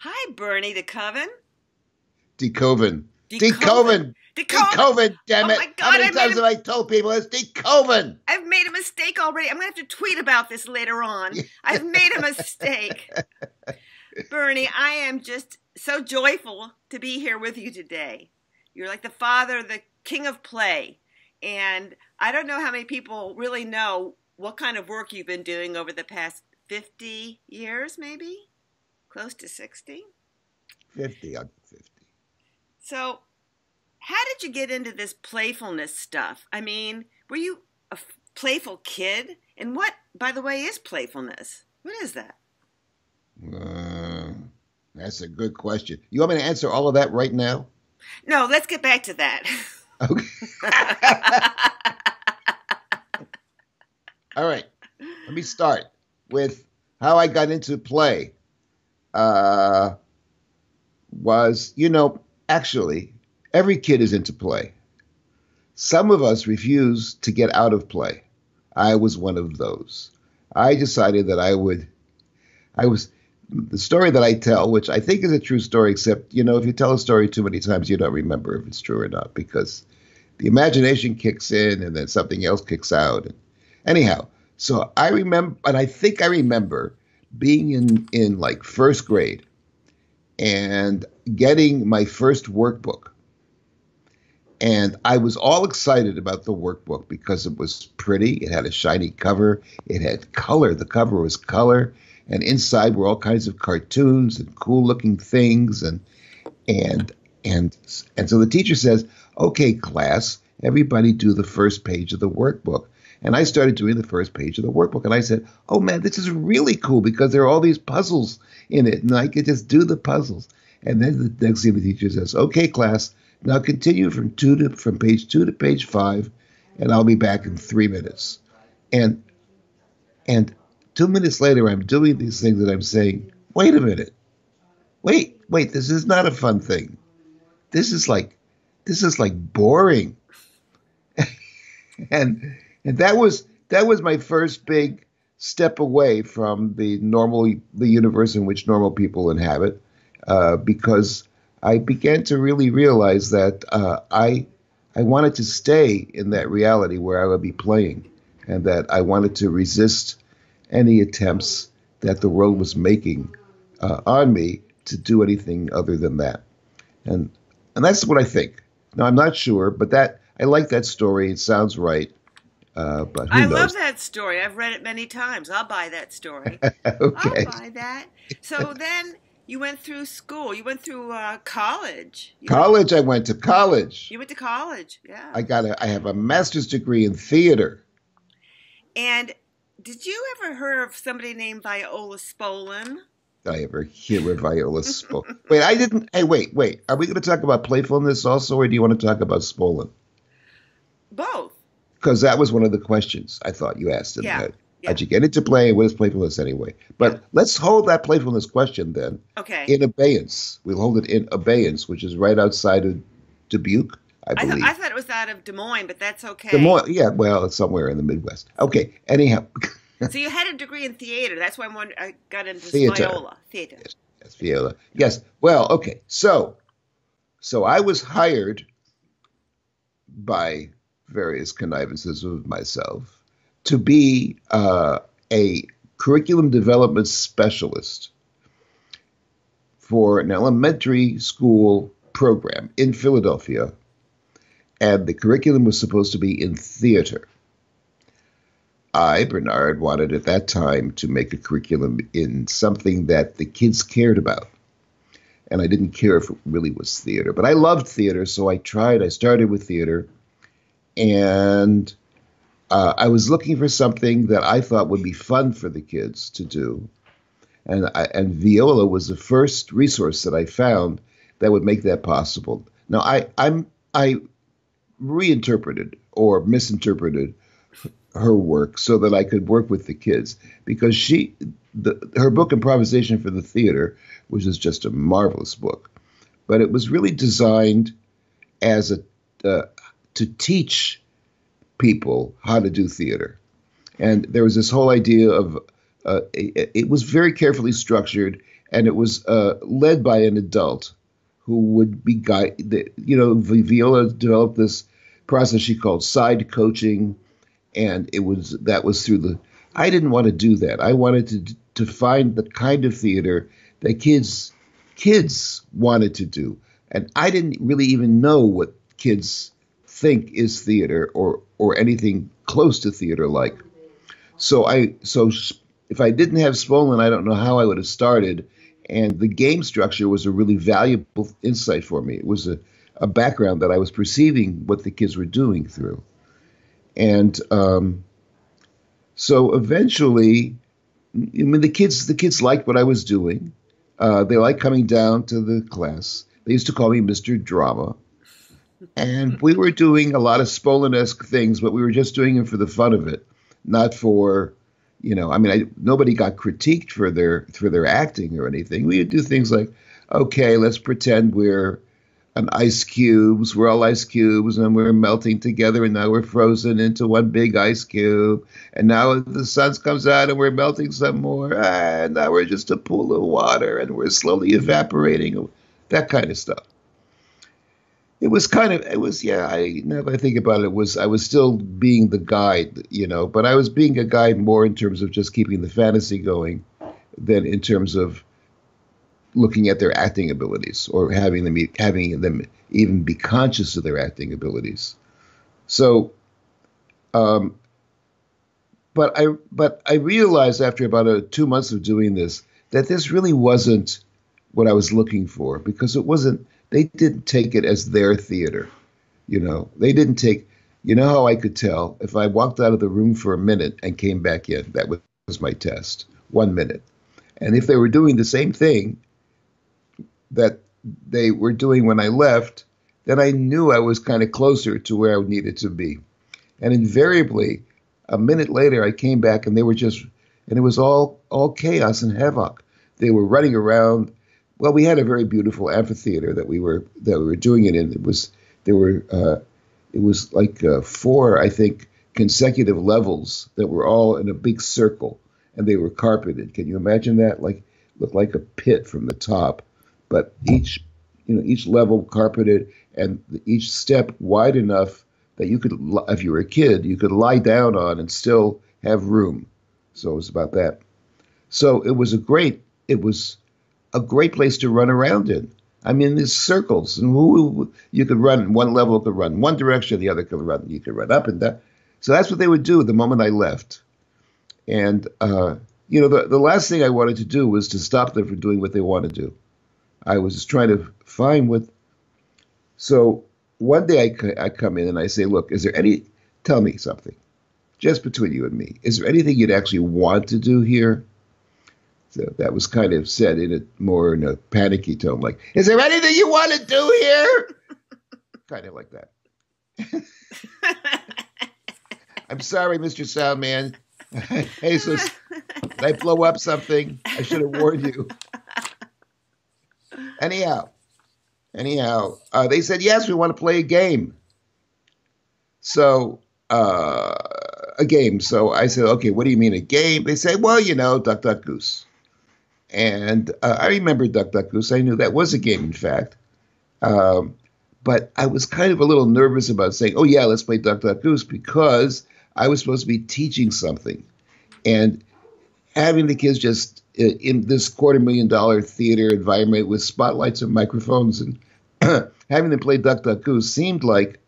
Hi, Bernie the Coven. Koven. Koven. Koven. Koven, damn Oh it. my God, How many times have I told people it's Koven? I've made a mistake already. I'm going to have to tweet about this later on. I've made a mistake. Bernie, I am just so joyful to be here with you today. You're like the father, the king of play. And I don't know how many people really know what kind of work you've been doing over the past 50 years, maybe? Close to 60? 50, I'm 50. So, how did you get into this playfulness stuff? I mean, were you a playful kid? And what, by the way, is playfulness? What is that? That's a good question. You want me to answer all of that right now? No, let's get back to that. Okay. All right. Let me start with how I got into play. Actually, every kid is into play. Some of us refuse to get out of play. I was one of those. I decided that the story that I tell, which I think is a true story, except, if you tell a story too many times, you don't remember if it's true or not, because the imagination kicks in and then something else kicks out. Anyhow, so I remember, and I think I remember being in like first grade and getting my first workbook. And I was all excited about the workbook because it was pretty. It had a shiny cover. It had color. The cover was color. And inside were all kinds of cartoons and cool looking things. And so the teacher says, okay, class, everybody do the first page of the workbook. And I started doing the first page of the workbook. And I said, oh, man, this is really cool because there are all these puzzles in it. And I could just do the puzzles. And then the next thing the teacher says, okay, class, now continue from page 2 to page 5, and I'll be back in 3 minutes. And 2 minutes later, I'm doing these things and I'm saying, wait a minute. Wait, this is not a fun thing. This is like boring. and that was my first big step away from the universe in which normal people inhabit, because I began to really realize that I wanted to stay in that reality where I would be playing, and that I wanted to resist any attempts that the world was making on me to do anything other than that. And that's what I think. Now, I'm not sure, but I like that story. It sounds right. But who knows? I love that story. I've read it many times. I'll buy that story. Okay. I'll buy that. So then you went through school. You went through college. I went to college. You went to college, yeah. I have a master's degree in theater. And did you ever hear of somebody named Viola Spolin? Did I ever hear of Viola Spolin? Wait, I didn't. Hey, wait. Are we going to talk about playfulness also, or do you want to talk about Spolin? Both. Because that was one of the questions I thought you asked. Yeah. How'd you get into play? What is playfulness anyway? But let's hold that playfulness question then. Okay. In abeyance. We'll hold it in abeyance, which is right outside of Dubuque, I believe. I thought it was out of Des Moines, but that's okay. Des Moines, yeah, well, it's somewhere in the Midwest. Okay, anyhow. So you had a degree in theater. That's why I got into Theater. Viola. Theater. Yes, Viola. Yes. Well, okay. So I was hired by various connivances of myself to be a curriculum development specialist for an elementary school program in Philadelphia, and the curriculum was supposed to be in theater. Bernard, wanted at that time to make a curriculum in something that the kids cared about. And I didn't care if it really was theater, but I loved theater, so I tried. I started with theater, and I was looking for something that I thought would be fun for the kids to do. And Viola was the first resource that I found that would make that possible. Now, I reinterpreted or misinterpreted her work so that I could work with the kids, because her book Improvisation for the Theater, which is just a marvelous book, but it was really designed as to teach people how to do theater. And there was this whole idea of it was very carefully structured, and it was led by an adult who would be guide. Viola developed this process she called side coaching, and that was through the. I didn't want to do that. I wanted to find the kind of theater that kids wanted to do, and I didn't really even know what kids think is theater or anything close to theater like. So if I didn't have Spolin, I don't know how I would have started. And the game structure was a really valuable insight for me. It was a background that I was perceiving what the kids were doing through. And so eventually, I mean, the kids liked what I was doing. They liked coming down to the class. They used to call me Mr. Drama. And we were doing a lot of Spolin-esque things, but we were just doing them for the fun of it, not for, nobody got critiqued for their acting or anything. We would do things like, okay, let's pretend we're ice cubes. We're all ice cubes, and we're melting together, and now we're frozen into one big ice cube. And now the sun comes out, and we're melting some more. And now we're just a pool of water, and we're slowly evaporating. That kind of stuff. Now that I think about it, I was still being the guide, but I was being a guide more in terms of just keeping the fantasy going than in terms of looking at their acting abilities or having them even be conscious of their acting abilities. So, but I realized after about 2 months of doing this that this really wasn't what I was looking for, because it wasn't. They didn't take it as their theater, They didn't take. You know how I could tell if I walked out of the room for a minute and came back in? That was my test. 1 minute, and if they were doing the same thing that they were doing when I left, then I knew I was kind of closer to where I needed to be. And invariably, a minute later, I came back and and it was all chaos and havoc. They were running around. Well, we had a very beautiful amphitheater that we were doing it in. It was like 4, I think, consecutive levels that were all in a big circle, and they were carpeted. Can you imagine that? Looked like a pit from the top. But each level carpeted, and each step wide enough that you could, if you were a kid, you could lie down on and still have room. So it was about that. So it was a great place to run around in. I mean, there's circles, and you could run. One level could run one direction, the other could run. You could run up and down. So that's what they would do the moment I left. And the last thing I wanted to do was to stop them from doing what they want to do. I was just trying to find what. So one day I come in and I say, look, tell me something, just between you and me. Is there anything you'd actually want to do here? So that was kind of said more in a panicky tone, like, is there anything you want to do here? Kind of like that. I'm sorry, Mr. Soundman. Jesus, did I blow up something? I should have warned you. Anyhow, they said, yes, we want to play a game. So, a game. So I said, okay, what do you mean a game? They say, well, Duck, Duck, Goose. And I remember Duck, Duck, Goose. I knew that was a game, in fact. But I was kind of a little nervous about saying, oh, yeah, let's play Duck, Duck, Goose, because I was supposed to be teaching something. And having the kids just in this $250,000 theater environment with spotlights and microphones and having them play Duck, Duck, Goose seemed like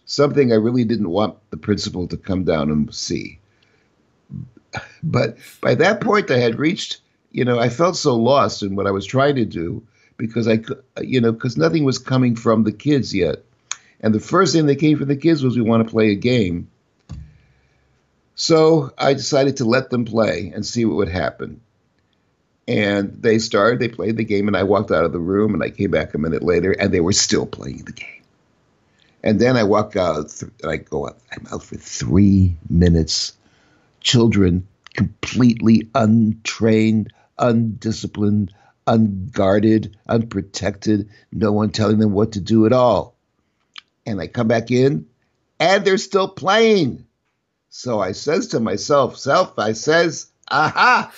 something I really didn't want the principal to come down and see. But by that point, I had reached, I felt so lost in what I was trying to do because because nothing was coming from the kids yet. And the first thing that came from the kids was we want to play a game. So I decided to let them play and see what would happen. And they played the game, and I walked out of the room, and I came back a minute later, and they were still playing the game. And then I walk out, and I'm out for 3 minutes. Children completely untrained, undisciplined, unguarded, unprotected, no one telling them what to do at all. And I come back in, and they're still playing. So I says to myself, aha!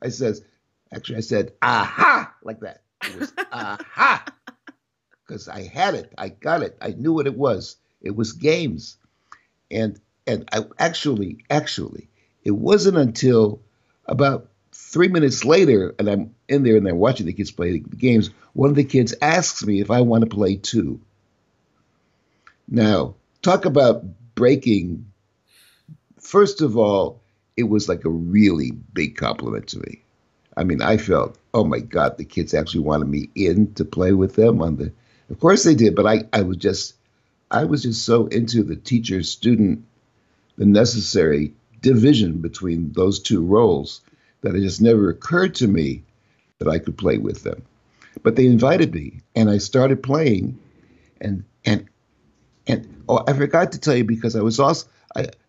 I says, Actually, I said, aha, like that. It was aha, because I had it. I got it. I knew what it was. It was games. And actually, it wasn't until about 3 minutes later, and I'm in there and I'm watching the kids play the games, one of the kids asks me if I want to play too. Now, talk about breaking. First of all, it was like a really big compliment to me. I mean, I felt, oh my God, the kids actually wanted me in to play with them on the. Of course they did, but I was just so into the teacher student, the necessary division between those two roles that it just never occurred to me that I could play with them. But they invited me, and I started playing, and oh, I forgot to tell you because I was also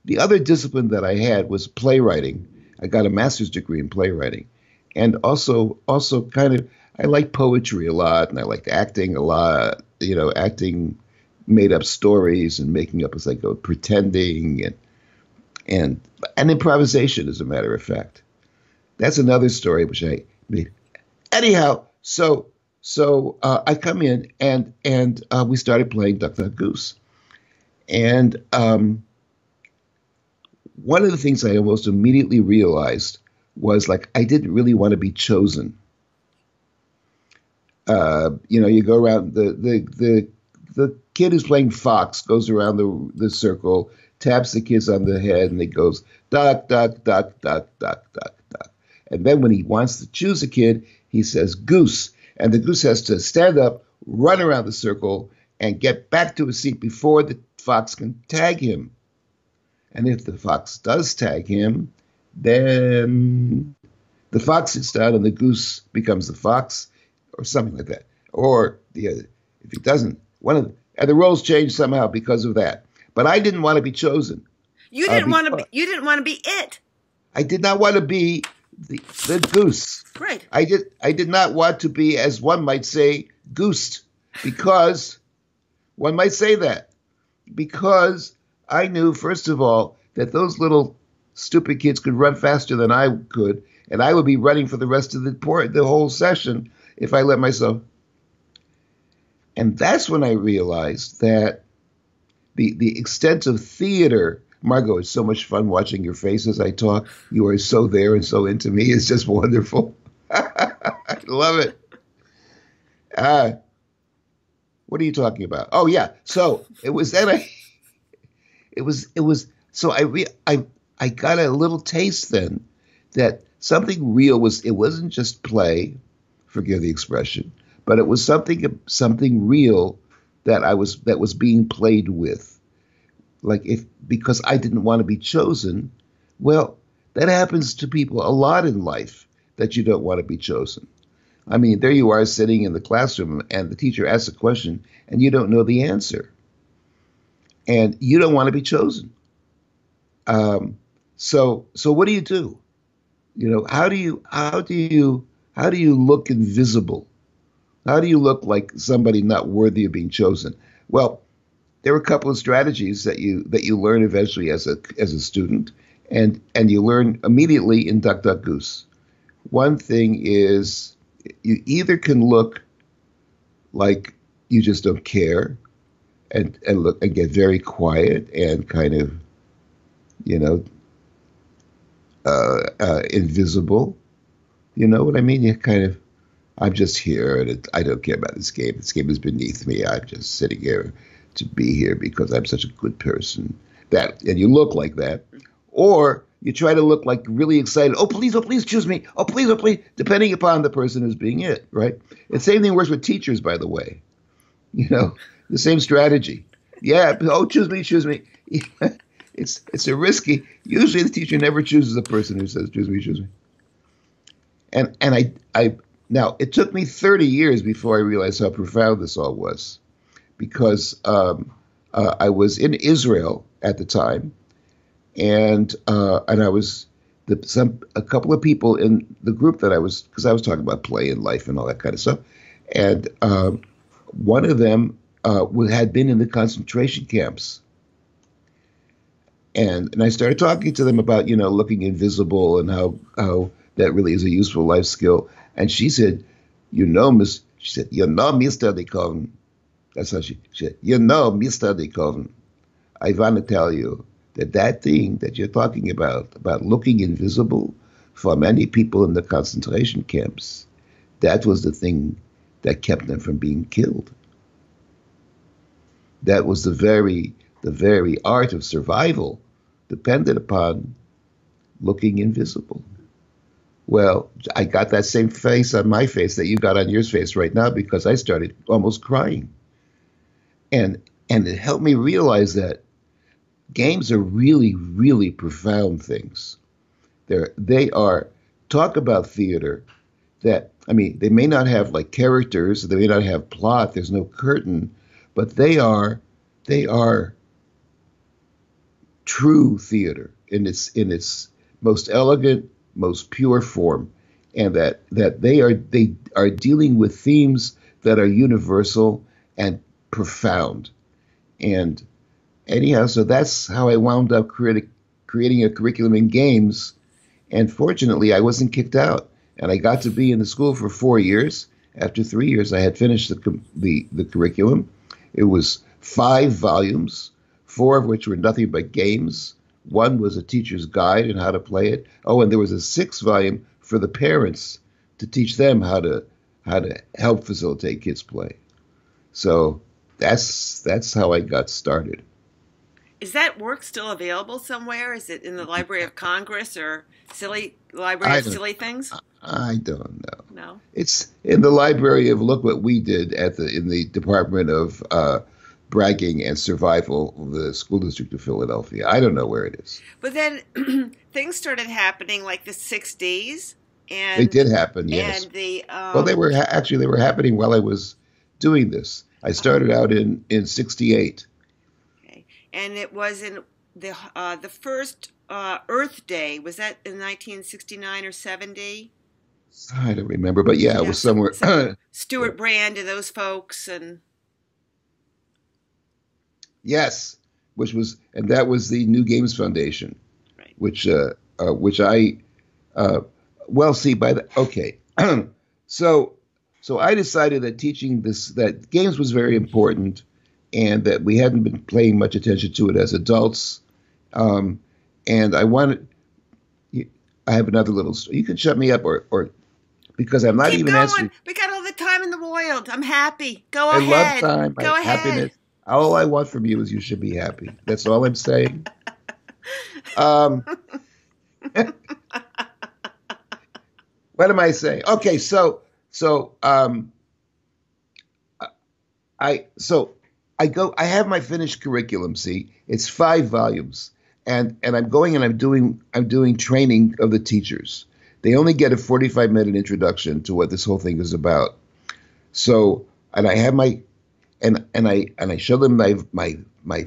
the other discipline that I had was playwriting. I got a master's degree in playwriting, and also kind of I like poetry a lot, and I liked acting a lot. You know, acting, made up stories and making up as I go, pretending and improvisation, as a matter of fact. That's another story which I made. Anyhow, so I come in and we started playing Duck Duck Goose. And one of the things I almost immediately realized was like I didn't really want to be chosen. You go around the kid who's playing Fox goes around the circle, taps the kids on the head, and it goes duck, duck, duck, duck, duck, duck, duck. And then when he wants to choose a kid, he says goose. And the goose has to stand up, run around the circle, and get back to his seat before the fox can tag him. And if the fox does tag him, then the fox sits down and the goose becomes the fox, or something like that. Or if he doesn't, and the roles change somehow because of that. But I didn't want to be chosen. You didn't want to be. You didn't want to be it. I did not want to be the goose. Right. I did not want to be, as one might say, goosed, because one might say that because I knew, first of all, that those little stupid kids could run faster than I could, and I would be running for the rest of the whole session if I let myself. And that's when I realized that the extent of theater. Margot, it's so much fun watching your face as I talk. You are so there and so into me. It's just wonderful. I love it. What are you talking about? Oh yeah. So it was then so I got a little taste then that something real was. It wasn't just play, forgive the expression, but it was something real that was being played with. Like because I didn't want to be chosen, well, that happens to people a lot in life, that you don't want to be chosen. I mean, there you are sitting in the classroom and the teacher asks a question and you don't know the answer. And you don't want to be chosen. So what do you do? How do you look invisible? How do you look like somebody not worthy of being chosen? Well, there are a couple of strategies that you learn eventually as a student, and you learn immediately in Duck Duck Goose. One thing is you either can look like you just don't care, and look and get very quiet and kind of invisible. You know what I mean? You kind of, I'm just here and I don't care about this game. This game is beneath me. I'm just sitting here to be here because I'm such a good person. And you look like that. Or you try to look like really excited. Oh, please choose me. Oh, please, depending upon the person who's being it, right? The same thing works with teachers, by the way. The same strategy. Yeah, oh, choose me. It's a risky. Usually the teacher never chooses the person who says, choose me. And I now, it took me 30 years before I realized how profound this all was. Because I was in Israel at the time, and I was a couple of people in the group that because I was talking about play and life and all that kind of stuff, and one of them had been in the concentration camps, and I started talking to them about looking invisible and how that really is a useful life skill. And she said, Mr. De Koven. That's how she said, Mr. De Koven, I want to tell you that that thing that you're talking about looking invisible, for many people in the concentration camps, that was the thing that kept them from being killed. That was the very art of survival depended upon looking invisible. Well, I got that same face on my face that you got on your face right now because I started almost crying. And it helped me realize that games are really, really profound things. They are, talk about theater that, I mean, they may not have like characters, they may not have plot, there's no curtain, but they are true theater in its most elegant, most pure form, and that they are dealing with themes that are universal and profound. And anyhow, so that's how I wound up creating a curriculum in games. And fortunately, I wasn't kicked out, and I got to be in the school for 4 years. After 3 years, I had finished the curriculum. It was 5 volumes, 4 of which were nothing but games. 1 was a teacher's guide on how to play it. Oh, and there was a 6th volume for the parents to teach them how to help facilitate kids play. So that's how I got started. Is that work still available somewhere? Is it in the Library of Congress or Library of Silly Things? I don't know. No. It's in the library of Look What We Did in the Department of Bragging and Survival of the School District of Philadelphia. I don't know where it is. But then things started happening like the 60s. And they did happen, yes. And well, they were happening while I was doing this. I started out in 68. Okay. And it was in the first Earth Day. Was that in 1969 or 70? I don't remember, but yeah, it was somewhere. Stuart Brand and those folks, and yes, that was the New Games Foundation, right. which I okay. So I decided that that games was very important, and that we hadn't been paying much attention to it as adults. And I have another little story. You can shut me up or because I'm not even answering. We got all the time in the world. I'm happy. Go ahead. I love time. Go ahead. Happiness. All I want from you is you should be happy. That's all I'm saying. What am I saying? Okay, so I have my finished curriculum. See, it's 5 volumes, and I'm going and I'm doing training of the teachers. They only get a 45-minute introduction to what this whole thing is about. So, and I have I show them my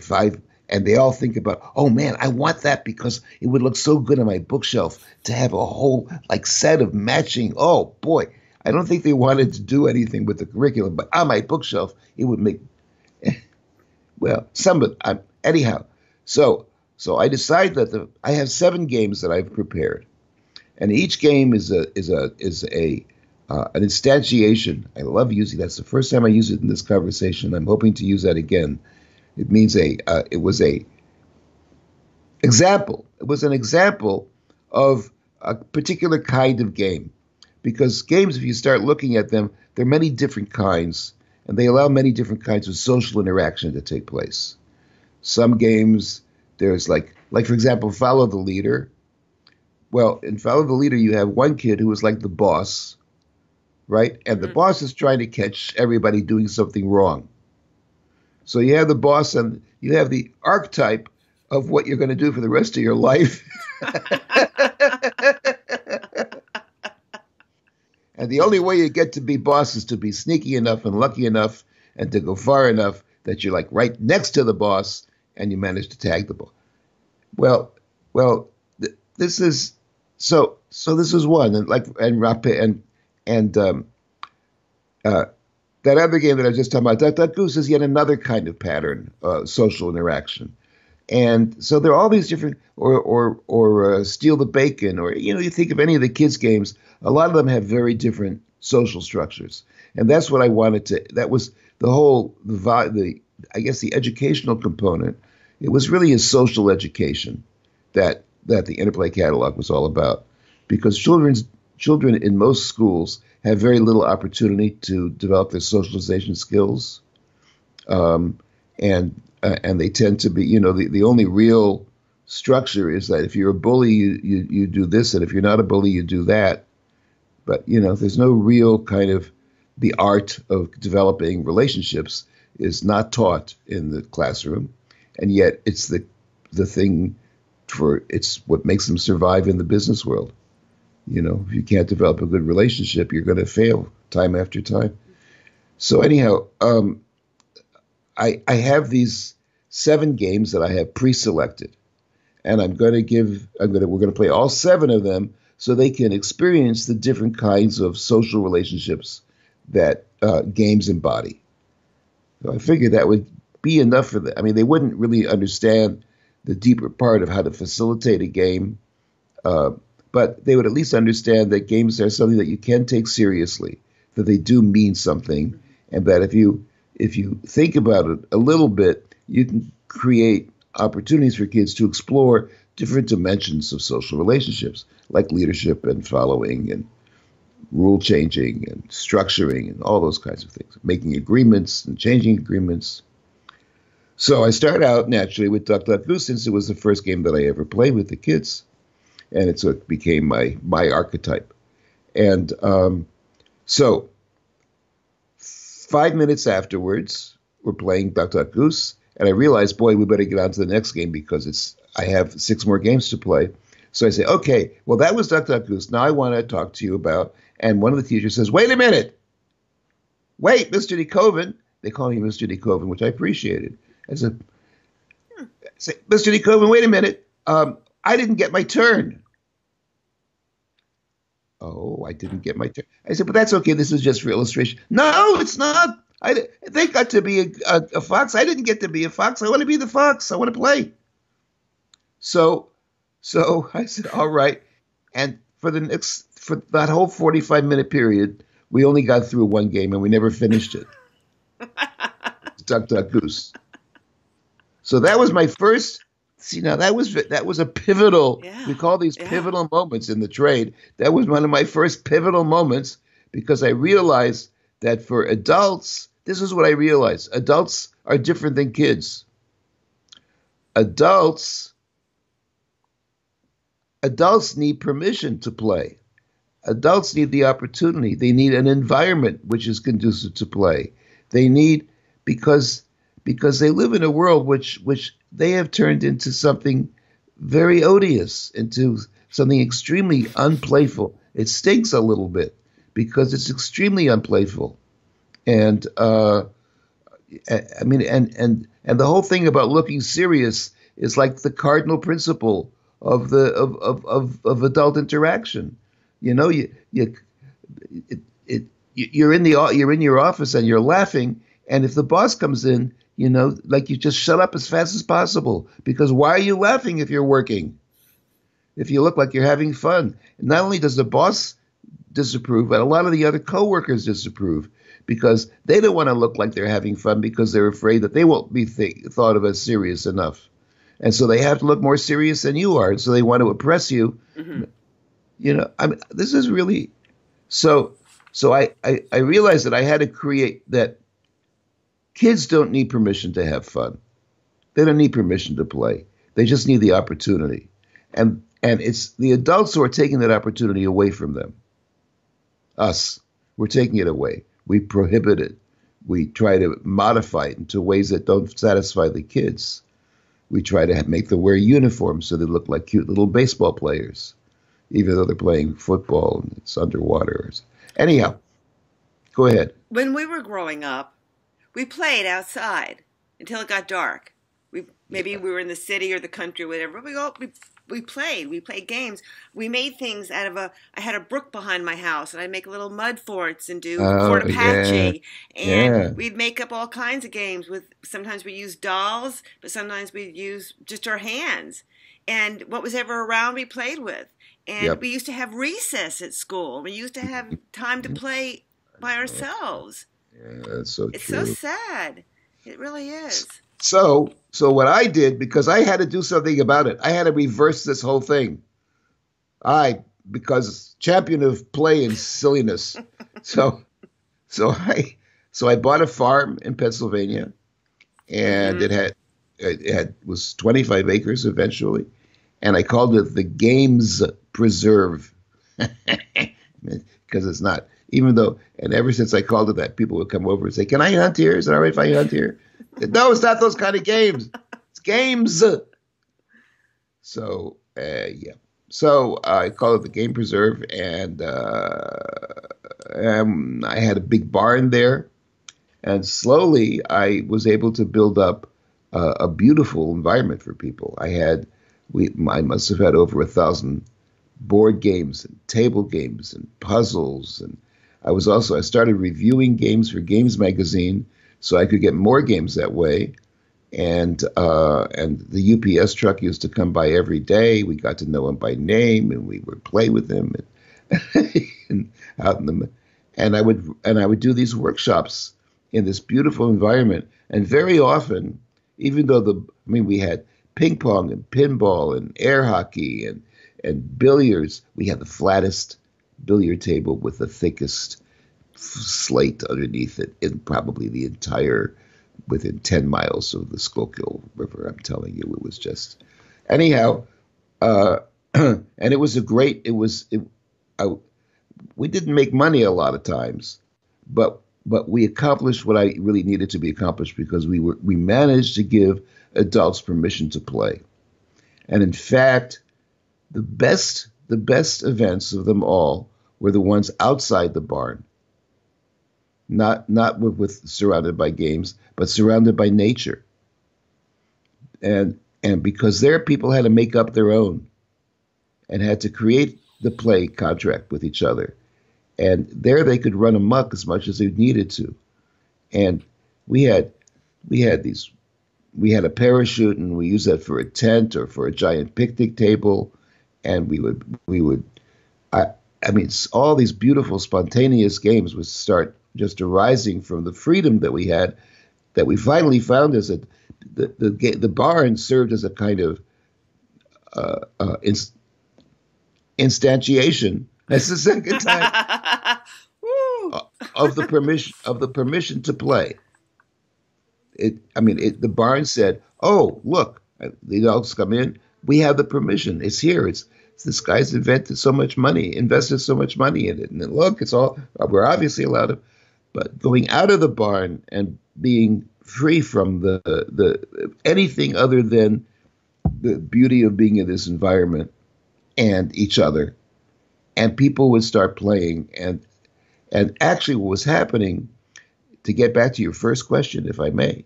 5, and they all think about, oh man, I want that because it would look so good on my bookshelf to have a whole set of matching. Oh boy, I don't think they wanted to do anything with the curriculum, but on my bookshelf it would make. Well, anyhow. So I decide that I have 7 games that I've prepared, and each game is an instantiation. I love using that's the first time I use it in this conversation. I'm hoping to use that again. It means it was an example. It was an example of a particular kind of game, because games, if you start looking at them, there are many different kinds, and they allow many different kinds of social interaction to take place. Some games, there's like for example, Follow the Leader. Well, in Follow the Leader, you have one kid who is like the boss, right? And the boss is trying to catch everybody doing something wrong. So you have the boss, and you have the archetype of what you're going to do for the rest of your life. And the only way you get to be boss is to be sneaky enough and lucky enough and to go far enough that you're like right next to the boss and you manage to tag the boss. Well, this is so this is one, and that other game that I was just talking about, Duck Goose, is yet another kind of pattern, social interaction. And so there are all these different, or steal the bacon, or you think of any of the kids' games. A lot of them have very different social structures, and that's what I wanted to. That was the I guess the educational component. It was really a social education that the Interplay catalog was all about, because children in most schools have very little opportunity to develop their socialization skills, and they tend to be, the only real structure is that if you're a bully, you do this, and if you're not a bully, you do that. But there's no real kind of, the art of developing relationships is not taught in the classroom, and yet it's the thing it's what makes them survive in the business world. If you can't develop a good relationship, you're going to fail time after time. So anyhow, I have these 7 games that I have pre-selected, and we're going to play all 7 of them so they can experience the different kinds of social relationships that games embody. So I figured that would be enough for them. I mean, they wouldn't really understand the deeper part of how to facilitate a game, but they would at least understand that games are something that you can take seriously, that they do mean something, and that if you think about it a little bit, you can create opportunities for kids to explore different dimensions of social relationships, like leadership and following and rule changing and structuring and all those kinds of things, making agreements and changing agreements. So I start out naturally with Duck Duck Goose, since it was the first game that I ever played with the kids, and it became my archetype. And so 5 minutes afterwards, we're playing Duck Duck Goose, and I realized, boy, we better get on to the next game because I have 6 more games to play. So I say, okay, well, that was Duck Duck Goose. Now I want to talk to you about, and one of the teachers says, wait a minute. Wait, Mr. D. Koven. They call me Mr. D. Koven, which I appreciated. I said, Mr. D. Koven, wait a minute. I didn't get my turn. Oh, I didn't get my turn. I said, but that's okay. This is just for illustration. No, it's not. They got to be a fox. I didn't get to be a fox. I want to be the fox. I want to play. So I said, all right. And for that whole 45-minute period, we only got through 1 game and we never finished it. Duck Duck Goose. So that was my first. See, now that was a pivotal. Yeah, we call these pivotal moments in the trade. That was one of my first pivotal moments, because I realized that for adults, this is what I realized. Adults are different than kids. Adults need permission to play. Adults need the opportunity. They need an environment which is conducive to play. They need, because they live in a world which they have turned into something very odious, into something extremely unplayful. It stinks a little bit because it's extremely unplayful. And I mean, and the whole thing about looking serious is like the cardinal principle of adult interaction. You're in your office and you're laughing, and if the boss comes in, like, you just shut up as fast as possible, because why are you laughing if you're working? If you look like you're having fun. And not only does the boss disapprove, but a lot of the other coworkers disapprove, because they don't want to look like they're having fun, because they're afraid that they won't be thought of as serious enough. And so they have to look more serious than you are. And so they want to oppress you. Mm-hmm. I mean, this is really, so I realized that I had to create that. Kids don't need permission to have fun. They don't need permission to play. They just need the opportunity. And it's the adults who are taking that opportunity away from them. Us. We're taking it away. We prohibit it. We try to modify it into ways that don't satisfy the kids. We try to make them wear uniforms so they look like cute little baseball players, even though they're playing football and it's underwater. Anyhow, go ahead. When we were growing up, we played outside until it got dark. Maybe we were in the city or the country or whatever. We we played. We played games. We made things out of I had a brook behind my house, and I'd make little mud forts and do Fort Oh, yeah, Apache. And yeah. we'd make up all kinds of games sometimes we used dolls, but sometimes we'd use just our hands. And what was ever around we played with. And Yep. we used to have recess at school. We used to have time to play by ourselves. Yeah, that's so It's so true. sad. It really is. So what I did, because I had to do something about it, I had to reverse this whole thing. Because champion of play and silliness. So so I bought a farm in Pennsylvania, and Mm-hmm. it was 25 acres eventually, and I called it the Games Preserve. Because it's not, even though, and ever since I called it that, people would come over and say, "Can I hunt here? Is it all right if I hunt here?" No, it's not those kind of games. It's games. So, yeah. So I call it the Game Preserve, and I had a big barn there, and slowly I was able to build up a beautiful environment for people. I must have had over 1,000 board games and table games and puzzles, and I started reviewing games for Games Magazine, so I could get more games that way. And the UPS truck used to come by every day. We got to know him by name, and we would play with him, and out in the and I would do these workshops in this beautiful environment. And very often, even though we had ping pong and pinball and air hockey and billiards, we had the flattest billiard table with the thickest slate underneath it in probably the entire within 10 miles of the Schuylkill River. I'm telling you, it was just anyhow. And it was we didn't make money a lot of times, but we accomplished what I really needed to be accomplished, because we managed to give adults permission to play. And in fact, the best events of them all were the ones outside the barn, not with surrounded by games, but surrounded by nature. And because there people had to make up their own and had to create the play contract with each other. And there they could run amok as much as they needed to. And we had a parachute, and we used that for a tent or for a giant picnic table. And all these beautiful spontaneous games would start just arising from the freedom that we had, that we finally found is that the barn served as a kind of instantiation. That's the second time Woo. of the permission to play. The barn said, "Oh, look, the adults come in. We have the permission. It's here. This guy's invested so much money in it, and then look, we're obviously allowed to." But going out of the barn and being free from the anything other than the beauty of being in this environment and each other, and people would start playing, and actually what was happening, to get back to your first question, if I may,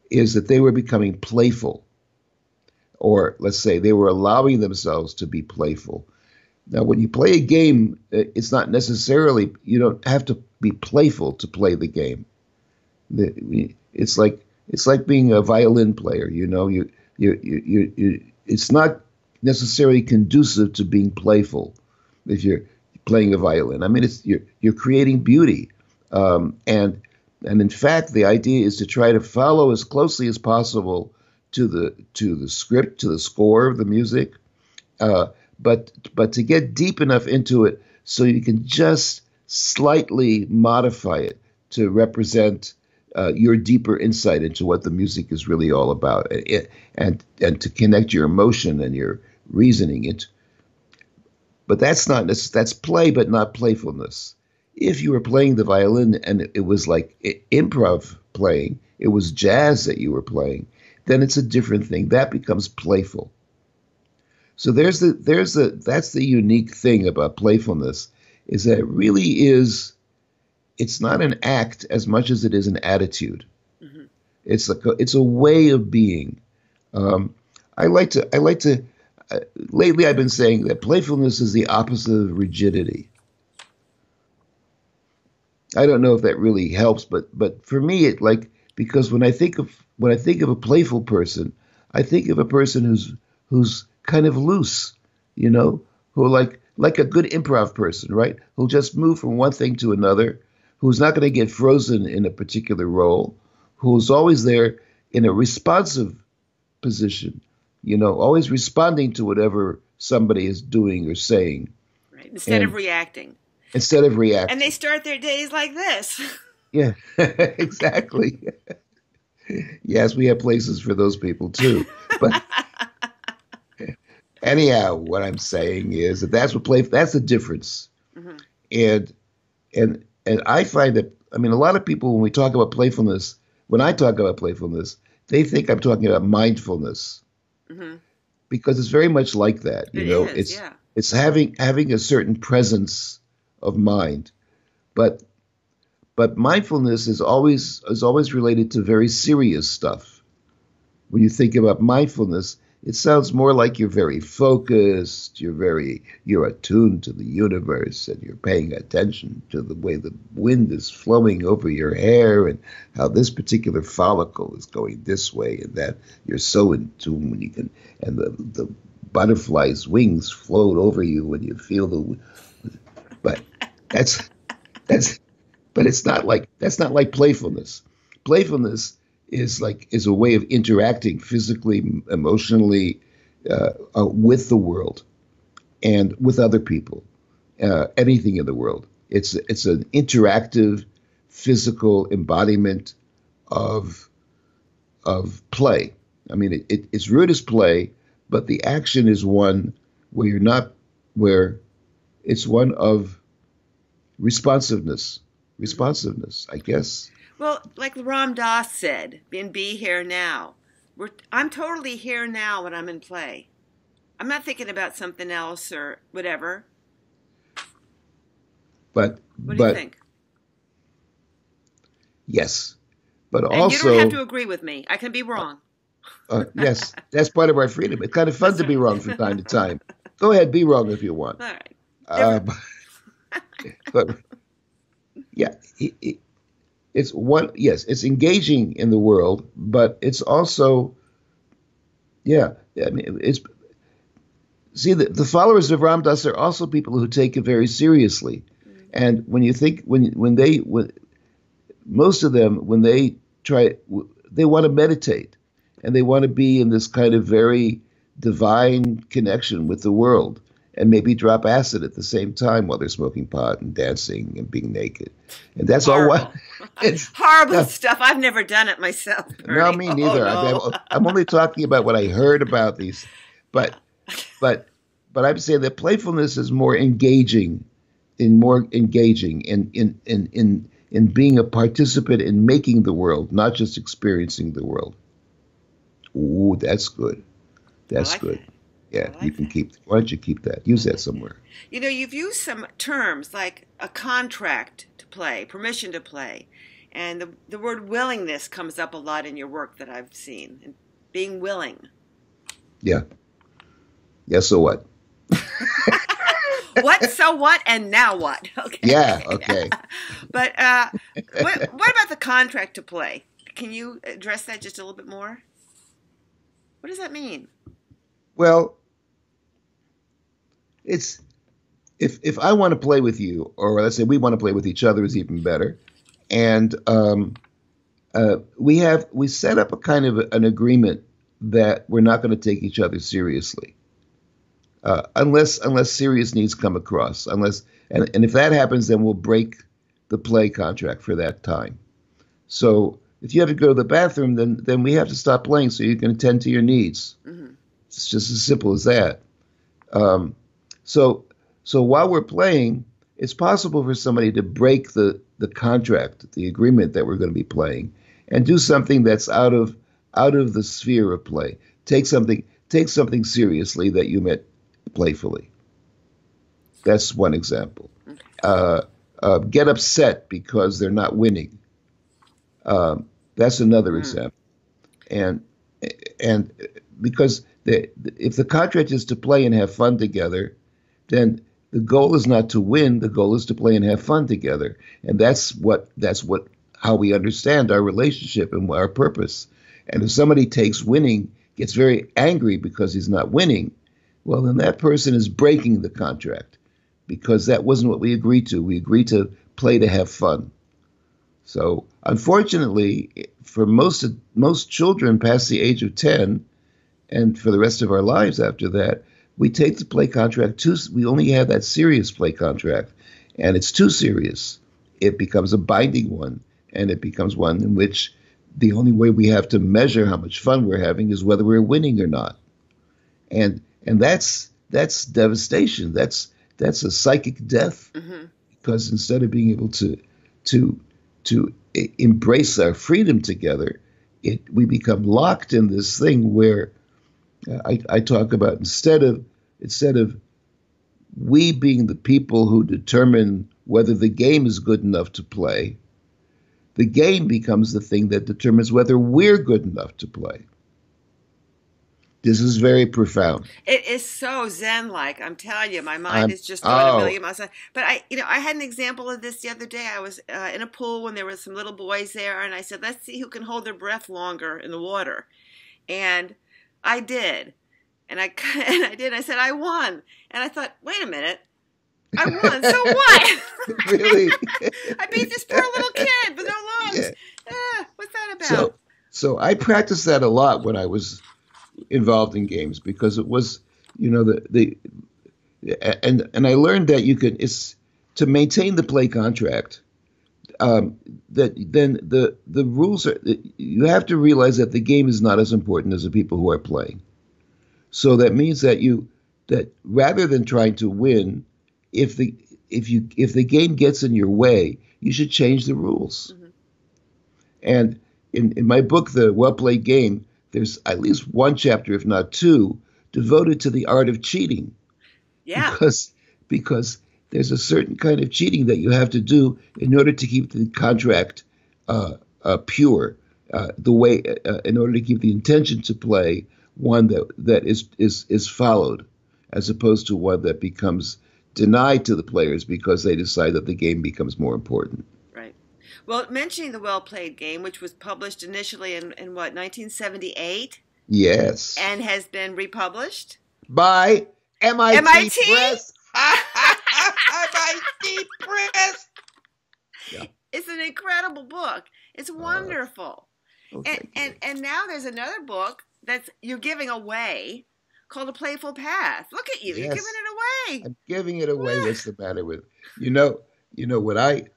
is that they were becoming playful, or let's say they were allowing themselves to be playful. Now, when you play a game, it's not necessarily, you don't have to be playful to play the game. It's like being a violin player. It's not necessarily conducive to being playful if you're playing a violin. You're creating beauty, and in fact, the idea is to try to follow as closely as possible to the script, to the score of the music, but to get deep enough into it so you can just slightly modify it to represent your deeper insight into what the music is really all about, and to connect your emotion and your reasoning into. But that's play, but not playfulness. If you were playing the violin and it was like improv playing, it was jazz that you were playing, then it's a different thing. That becomes playful. So that's the unique thing about playfulness, is that it really is. It's not an act as much as it is an attitude. Mm-hmm. It's a way of being. I like to lately I've been saying that playfulness is the opposite of rigidity. I don't know if that really helps, but for me, because when I think of a playful person, I think of a person who's kind of loose, who like a good improv person, right? Who'll just move from one thing to another, who's not going to get frozen in a particular role, who's always there in a responsive position, always responding to whatever somebody is doing or saying. Right. Instead of reacting. And they start their days like this. Yeah, exactly. Yes, we have places for those people too. But anyhow, what I'm saying is that's the difference. Mm-hmm. And I find that, a lot of people, when I talk about playfulness, they think I'm talking about mindfulness. Mm-hmm. Because it's very much like that. It's having a certain presence of mind, but mindfulness is always related to very serious stuff. When you think about mindfulness, it sounds more like you're very focused, you're attuned to the universe, and you're paying attention to the way the wind is flowing over your hair and how this particular follicle is going this way and that. You're so in tune when you can, and the butterfly's wings float over you when you feel but it's not like playfulness. Playfulness is a way of interacting physically, emotionally, with the world and with other people, anything in the world. It's an interactive, physical embodiment of play. Its root is play, but the action is one where it's one of responsiveness, I guess. Well, like Ram Dass said, be here now. I'm totally here now when I'm in play. I'm not thinking about something else or whatever. What do you think? Yes, but and also you don't have to agree with me. I can be wrong. Yes, that's part of our freedom. It's kind of fun to be wrong from time to time. Go ahead, be wrong if you want. All right. But yeah, it's one. Yes, it's engaging in the world, but it's also, it's. See, the followers of Ram Dass are also people who take it very seriously, and when you think most of them when they want to meditate, and they want to be in this kind of very divine connection with the world. And maybe drop acid at the same time while they're smoking pot and dancing and being naked. And that's horrible. all what horrible stuff. I've never done it myself, Bernie. No, me neither. Oh, no. I'm only talking about what I heard about these. But I'm saying that playfulness is more engaging in being a participant in making the world, not just experiencing the world. Ooh, that's good. That's good. That. Yeah, you can keep. Why don't you keep that? Use that somewhere. You've used some terms like a contract to play, permission to play, and the word willingness comes up a lot in your work that I've seen. And being willing. Yeah. Yeah. So what? What? So what? And now what? Okay. Yeah. Okay. But what about the contract to play? Can you address that just a little bit more? What does that mean? Well, it's if I want to play with you, or let's say we want to play with each other, is even better. And we set up a kind of an agreement that we're not going to take each other seriously, unless serious needs come across. And if that happens, then we'll break the play contract for that time. So if you have to go to the bathroom, then we have to stop playing so you can attend to your needs. Mm-hmm. It's just as simple as that. So while we're playing, it's possible for somebody to break the contract, the agreement that we're going to be playing, and do something that's out of the sphere of play. Take something seriously that you meant playfully. That's one example. Get upset because they're not winning. That's another example. And because If the contract is to play and have fun together, then the goal is not to win. The goal is to play and have fun together, and that's what how we understand our relationship and our purpose. And if somebody takes winning, gets very angry because he's not winning, well, then that person is breaking the contract because that wasn't what we agreed to. We agreed to play to have fun. So unfortunately, for most children past the age of 10, and for the rest of our lives after that, we take the play contract we only have that serious play contract, and it's too serious. It becomes a binding one, and it becomes one in which the only way we have to measure how much fun we're having is whether we're winning or not. And that's devastation. That's a psychic death, because instead of being able to embrace our freedom together, we become locked in this thing where I talk about instead of we being the people who determine whether the game is good enough to play, the game becomes the thing that determines whether we're good enough to play. This is very profound. It is so Zen-like. I'm telling you, my mind is just going a million miles. But I had an example of this the other day. I was in a pool when there were some little boys there, and I said, let's see who can hold their breath longer in the water. And I did. And I did. I said, I won. And I thought, wait a minute. I won. So what? Really? I beat this poor little kid with no lungs. Yeah. What's that about? So I practiced that a lot when I was involved in games, because it was, and I learned that it's to maintain the play contract. That then the rules are, you have to realize that the game is not as important as the people who are playing. So that means that rather than trying to win, if the game gets in your way, you should change the rules. Mm-hmm. And in my book, The Well-Played Game, there's at least one chapter, if not two, devoted to the art of cheating. Yeah. Because there's a certain kind of cheating that you have to do in order to keep the contract pure, in order to keep the intention to play one that is followed, as opposed to one that becomes denied to the players because they decide that the game becomes more important. Right. Well, mentioning The Well-Played Game, which was published initially in what, 1978? Yes. And has been republished? By MIT? Press. MIT Press. Yeah. It's an incredible book. It's wonderful. And now there's another book that's you're giving away called A Playful Path. Look at you. Yes. You're giving it away. I'm giving it away. What's the matter with what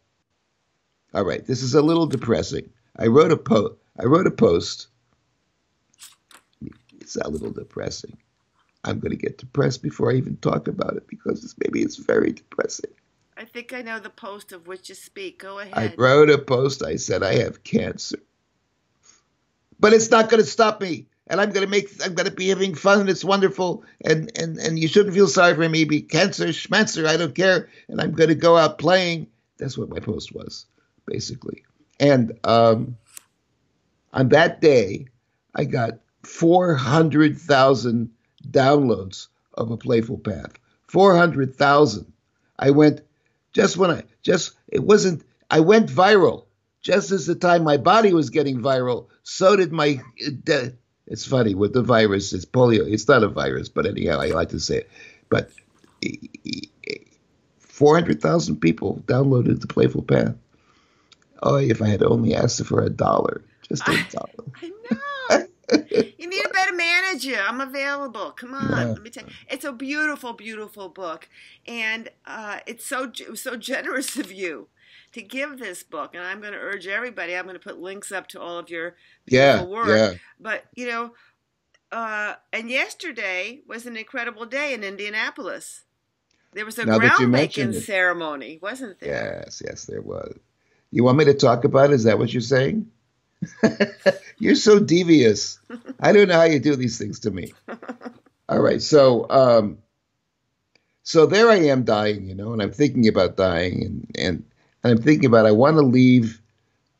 all right, this is a little depressing. I wrote a post. It's a little depressing. I'm going to get depressed before I even talk about it because maybe it's very depressing. I think I know the post of which you speak. Go ahead. I wrote a post. I said, I have cancer. But it's not going to stop me. And I'm going to be having fun, and it's wonderful. And you shouldn't feel sorry for me. Be cancer, schmancer, I don't care. And I'm going to go out playing. That's what my post was, basically. And on that day, I got 400,000 downloads of A Playful Path. 400,000. I went viral. Just as the time my body was getting viral, so did my, it's funny with the virus, it's polio. It's not a virus, but anyhow, I like to say it. But 400,000 people downloaded The Playful Path. Oh, if I had only asked for $1, just $1. I know. You need a better manager. I'm available. Come on. Yeah. Let me tell you. It's a beautiful, beautiful book. And it was so generous of you to give this book. And I'm going to urge everybody, I'm going to put links up to all of your beautiful work. Yeah. But, and yesterday was an incredible day in Indianapolis. There was a groundbreaking ceremony, wasn't there? Yes, there was. You want me to talk about it? Is that what you're saying? You're so devious. I don't know how you do these things to me. All right. So there I am dying, and I'm thinking about dying and I'm thinking about, I want to leave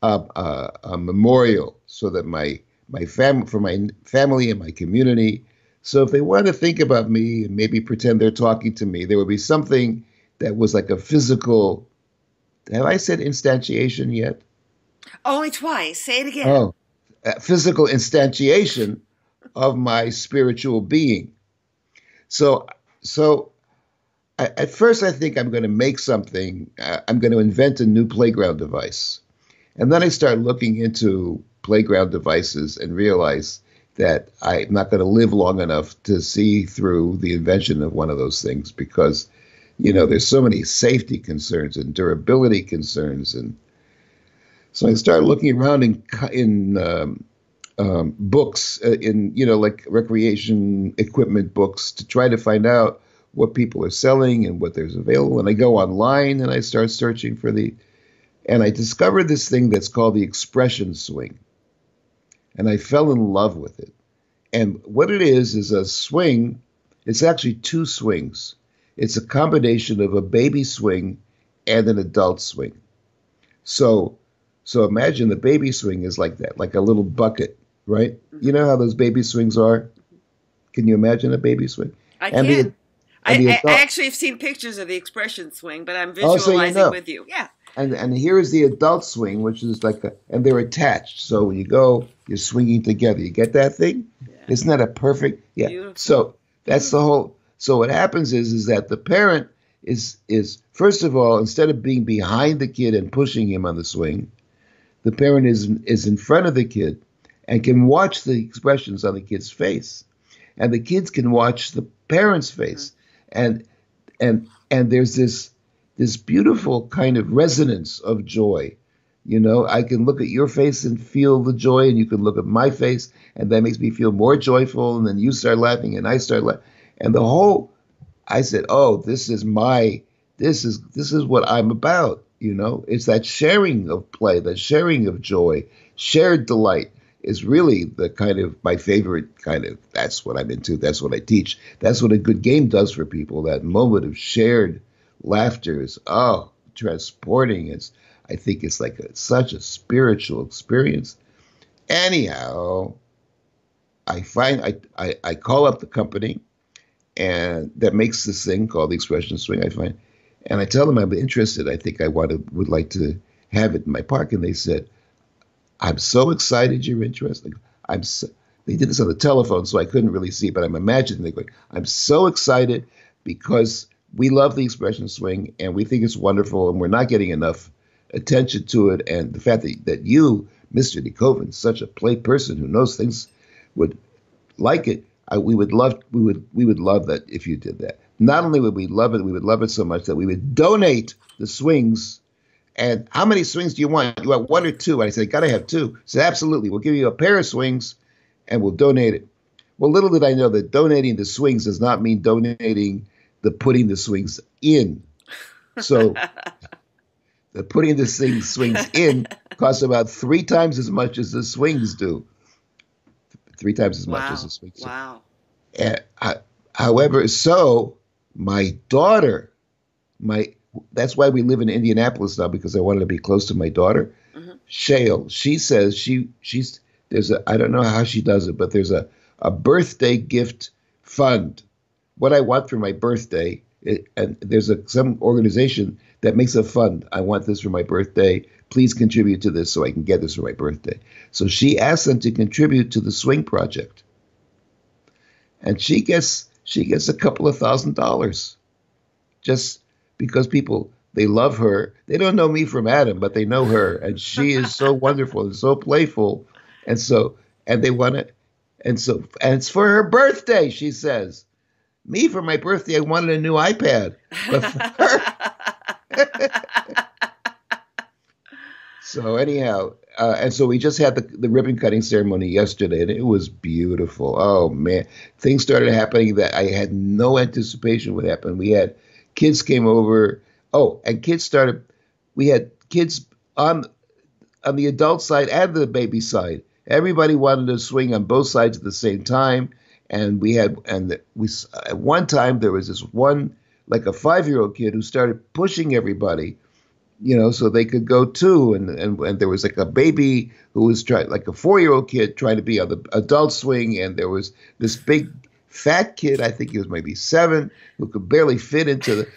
a memorial so that my family and my community, So if they want to think about me and maybe pretend they're talking to me, there would be something that was like a physical. Have I said instantiation yet? Only twice. Say it again. Oh, physical instantiation of my spiritual being. So, at first I think I'm going to make something. I'm going to invent a new playground device, and then I start looking into playground devices and realize that I'm not going to live long enough to see through the invention of one of those things because, there's so many safety concerns and durability concerns, and so I started looking around in books, like recreation equipment books, to try to find out what people are selling and what there's available. And I go online and I start searching and I discovered this thing that's called the expression swing. And I fell in love with it. And what it is a swing. It's actually two swings. It's a combination of a baby swing and an adult swing. So imagine the baby swing is like that, like a little bucket, right? You know how those baby swings are? Can you imagine a baby swing? I can. I actually have seen pictures of the expression swing, but I'm visualizing with you. Yeah. And here is the adult swing, which is and they're attached. So when you go, you're swinging together. You get that thing? Yeah. Isn't that a perfect? Yeah. Beautiful. So that's the whole. So what happens is that the parent is first of all, instead of being behind the kid and pushing him on the swing, the parent is in front of the kid and can watch the expressions on the kid's face, and the kids can watch the parent's face, and there's this beautiful kind of resonance of joy. I can look at your face and feel the joy, and you can look at my face, and that makes me feel more joyful, and then you start laughing, and I start laughing, and I said, oh, this is what I'm about. It's that sharing of play, that sharing of joy, shared delight is really the kind of my favorite kind of, that's what I'm into. That's what I teach. That's what a good game does for people. That moment of shared laughter is, transporting. I think it's like such a spiritual experience. Anyhow, I call up the company and that makes this thing called the expression swing, and I tell them I'm interested. I think I would like to have it in my park. And they said, I'm so excited you're interested. They did this on the telephone, so I couldn't really see, but I'm imagining they're going, I'm so excited because we love the expression swing and we think it's wonderful and we're not getting enough attention to it. And the fact that you, Mr. Koven, such a play person who knows things, would like it. We would love that if you did that. Not only would we love it so much that we would donate the swings. And how many swings do you want? You want one or two? And I said, gotta have two. So absolutely, we'll give you a pair of swings and we'll donate it. Well, little did I know that donating the swings does not mean donating the putting the swings in. So the putting the swings in costs about 3 times as much as the swings do. 3 times as much as the swings do. Wow. However, so my daughter, that's why we live in Indianapolis now, because I wanted to be close to my daughter. Mm-hmm. Shale, she says I don't know how she does it, but there's a birthday gift fund. What I want for my birthday, and there's some organization that makes a fund. I want this for my birthday. Please contribute to this so I can get this for my birthday. So she asked them to contribute to the Swing Project. And she gets a couple of $1,000 just because people, they love her. They don't know me from Adam, but they know her. And she is so wonderful and so playful. And they want it. And it's for her birthday, she says. Me, for my birthday, I wanted a new iPad. But for her. So anyhow, and so we just had the ribbon cutting ceremony yesterday, and it was beautiful. Oh, man. Things started happening that I had no anticipation would happen. We had kids came over. Oh, and we had kids on the adult side and the baby side. Everybody wanted to swing on both sides at the same time. And at one time there was this one, like a 5-year-old kid who started pushing everybody, so they could go too. And there was like a baby who was like a 4-year-old kid trying to be on the adult swing. And there was this big fat kid, I think he was maybe 7, who could barely fit into the.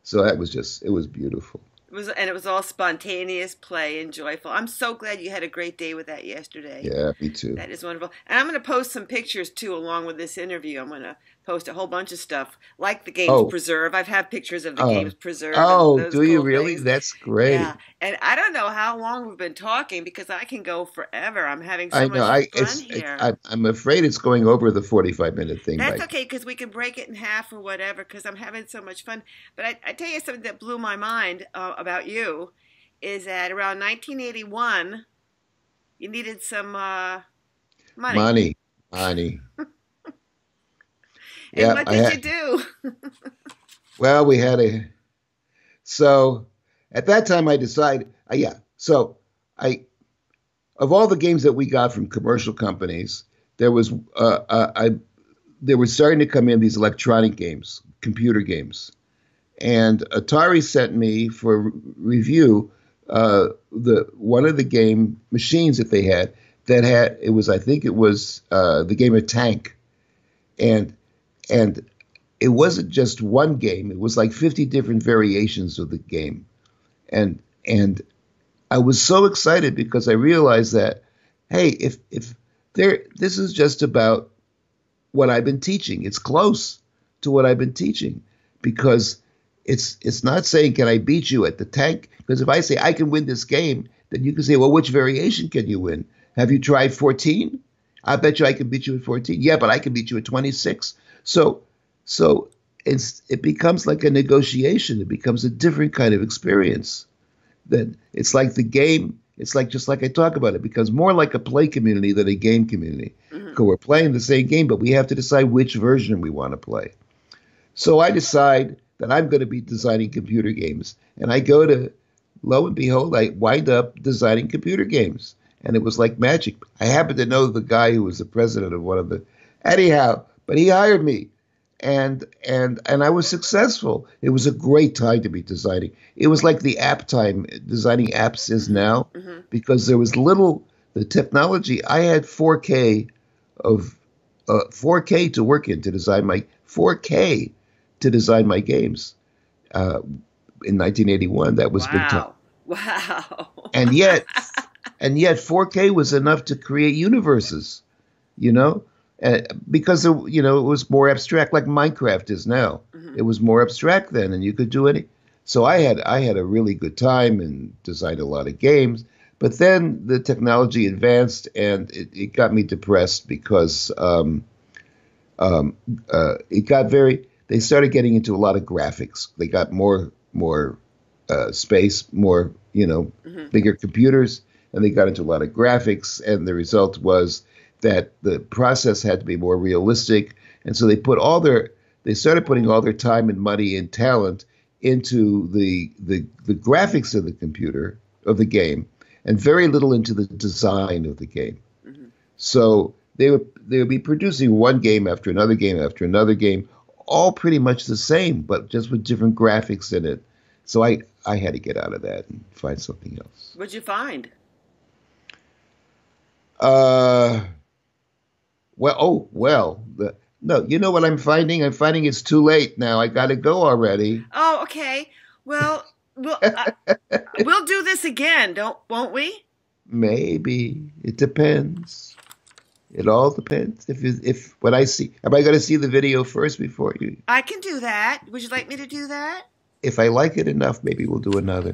So that was it was beautiful. It was all spontaneous play and joyful. I'm so glad you had a great day with that yesterday. Yeah, me too. That is wonderful. And I'm going to post some pictures, too, along with this interview. I'm going to post a whole bunch of stuff, like the games preserve. I've had pictures of the games preserve. Oh, do you really? Things. That's great. Yeah. And I don't know how long we've been talking, because I can go forever. I'm having so much fun here. I'm afraid it's going over the 45-minute thing. That's okay, because we can break it in half or whatever, because I'm having so much fun. But I tell you something that blew my mind about you is that around 1981, you needed some money. Money. And what did you do? Well, we had so at that time I decided, so of all the games that we got from commercial companies, there were starting to come in these electronic games, computer games. And Atari sent me for review one of the game machines that they had I think it was the game of Tank. And it wasn't just one game. It was like 50 different variations of the game. And I was so excited because I realized that, hey, if this is just about what I've been teaching. It's close to what I've been teaching, because it's not saying, can I beat you at the tank? Because if I say I can win this game, then you can say, well, which variation can you win? Have you tried 14? I bet you I can beat you at 14. Yeah, but I can beat you at 26. So it becomes like a negotiation. It becomes a different kind of experience. Then it's like the game. It's like, just like I talk about, it becomes more like a play community than a game community. Mm-hmm. Because we're playing the same game, but we have to decide which version we want to play. So I decide that I'm going to be designing computer games. And I go to, lo and behold, I wind up designing computer games. And it was like magic. I happen to know the guy who was the president of one of the, anyhow, but he hired me. And I was successful. It was a great time to be designing. It was like the app time designing apps is now, mm-hmm. because there was the technology. I had 4K to work in to design my 4K to design my games in 1981. That was big time. Wow. And yet 4K was enough to create universes, because it was more abstract, like Minecraft is now. Mm-hmm. It was more abstract then, and you could do any. So I had a really good time and designed a lot of games. But then the technology advanced, and it got me depressed because it got they started getting into a lot of graphics. They got more space, more, mm-hmm. bigger computers, and they got into a lot of graphics. And the result was that the process had to be more realistic. And so they started putting all their time and money and talent into the graphics of the computer, of the game, and very little into the design of the game. Mm-hmm. So they would be producing one game after another game after another game, all pretty much the same, but just with different graphics in it. So I had to get out of that and find something else. What'd you find? No, you know what I'm finding? I'm finding it's too late now. I got to go already. Oh, okay. Well, we'll do this again, won't we? Maybe. It depends. It all depends. If when I see, am I going to see the video first before you? I can do that. Would you like me to do that? If I like it enough, maybe we'll do another.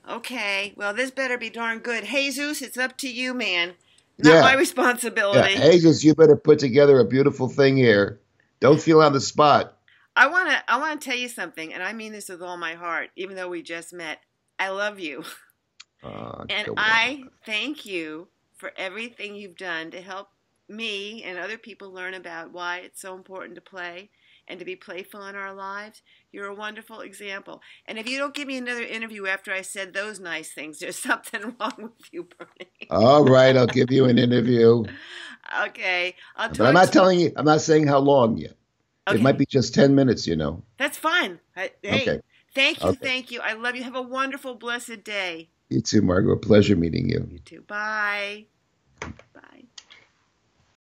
Okay. Well, this better be darn good. Jesus, it's up to you, man. Not my responsibility. Yeah. Jesus, you better put together a beautiful thing here. Don't feel on the spot. I want to tell you something, and I mean this with all my heart, even though we just met. I love you. And I thank you for everything you've done to help me and other people learn about why it's so important to play and to be playful in our lives. You're a wonderful example. And if you don't give me another interview after I said those nice things, there's something wrong with you, Bernie. All right, I'll give you an interview. Okay. But I'm not telling you, I'm not saying how long yet. Okay. It might be just 10 minutes, That's fine. Hey, okay. Thank you, Thank you. I love you. Have a wonderful, blessed day. You too, Margot. Pleasure meeting you. You too. Bye. Bye.